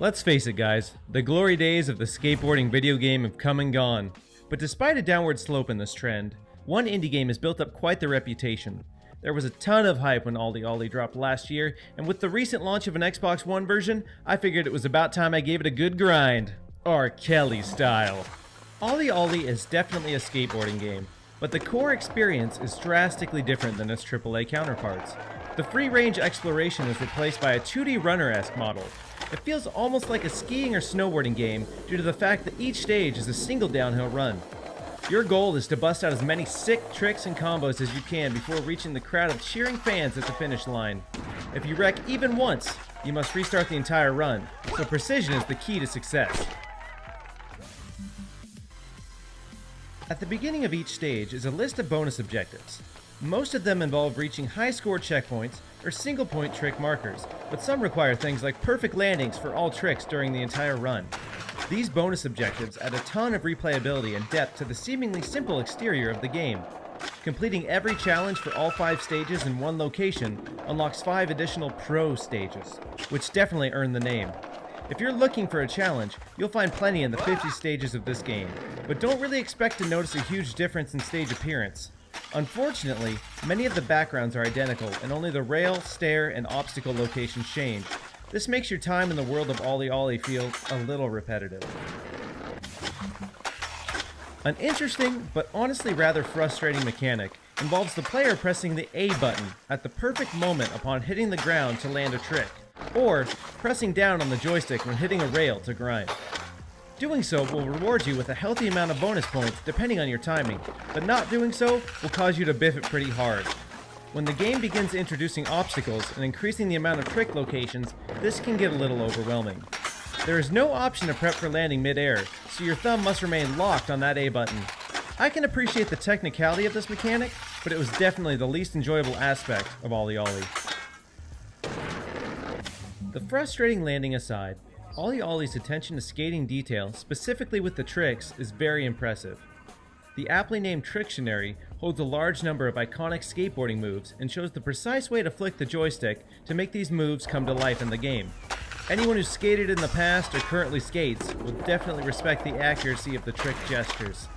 Let's face it guys, the glory days of the skateboarding video game have come and gone. But despite a downward slope in this trend, one indie game has built up quite the reputation. There was a ton of hype when OlliOlli dropped last year, and with the recent launch of an Xbox One version, I figured it was about time I gave it a good grind. R. Kelly style. OlliOlli is definitely a skateboarding game, but the core experience is drastically different than its AAA counterparts. The free-range exploration is replaced by a 2D runner-esque model. It feels almost like a skiing or snowboarding game due to the fact that each stage is a single downhill run. Your goal is to bust out as many sick tricks and combos as you can before reaching the crowd of cheering fans at the finish line. If you wreck even once, you must restart the entire run, so precision is the key to success. At the beginning of each stage is a list of bonus objectives. Most of them involve reaching high score checkpoints or single point trick markers, but some require things like perfect landings for all tricks during the entire run. These bonus objectives add a ton of replayability and depth to the seemingly simple exterior of the game. Completing every challenge for all 5 stages in one location unlocks 5 additional pro stages, which definitely earn the name. If you're looking for a challenge, you'll find plenty in the 50 stages of this game, but don't really expect to notice a huge difference in stage appearance. Unfortunately, many of the backgrounds are identical and only the rail, stair, and obstacle locations change. This makes your time in the world of OlliOlli feel a little repetitive. An interesting, but honestly rather frustrating mechanic involves the player pressing the A button at the perfect moment upon hitting the ground to land a trick, or pressing down on the joystick when hitting a rail to grind. Doing so will reward you with a healthy amount of bonus points depending on your timing, but not doing so will cause you to biff it pretty hard. When the game begins introducing obstacles and increasing the amount of trick locations, this can get a little overwhelming. There is no option to prep for landing mid-air, so your thumb must remain locked on that A button. I can appreciate the technicality of this mechanic, but it was definitely the least enjoyable aspect of OlliOlli. The frustrating landing aside, OlliOlli's attention to skating detail, specifically with the tricks, is very impressive. The aptly named Trictionary holds a large number of iconic skateboarding moves and shows the precise way to flick the joystick to make these moves come to life in the game. Anyone who's skated in the past or currently skates will definitely respect the accuracy of the trick gestures.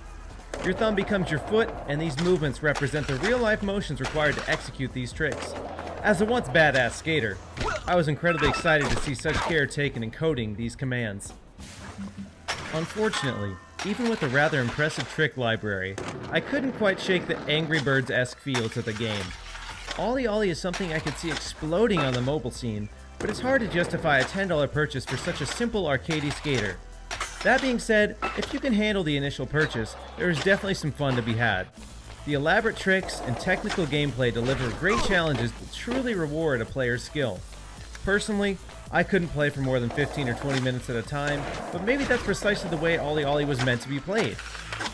Your thumb becomes your foot, and these movements represent the real-life motions required to execute these tricks. As a once badass skater, I was incredibly excited to see such care taken in coding these commands. Unfortunately, even with a rather impressive trick library, I couldn't quite shake the Angry Birds-esque feel to the game. OlliOlli is something I could see exploding on the mobile scene, but it's hard to justify a $10 purchase for such a simple arcadey skater. That being said, if you can handle the initial purchase, there is definitely some fun to be had. The elaborate tricks and technical gameplay deliver great challenges that truly reward a player's skill. Personally, I couldn't play for more than 15 or 20 minutes at a time, but maybe that's precisely the way OlliOlli was meant to be played.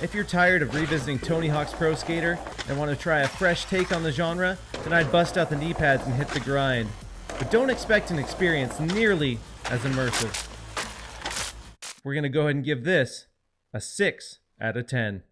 If you're tired of revisiting Tony Hawk's Pro Skater and want to try a fresh take on the genre, then I'd bust out the knee pads and hit the grind. But don't expect an experience nearly as immersive. We're going to go ahead and give this a 6 out of 10.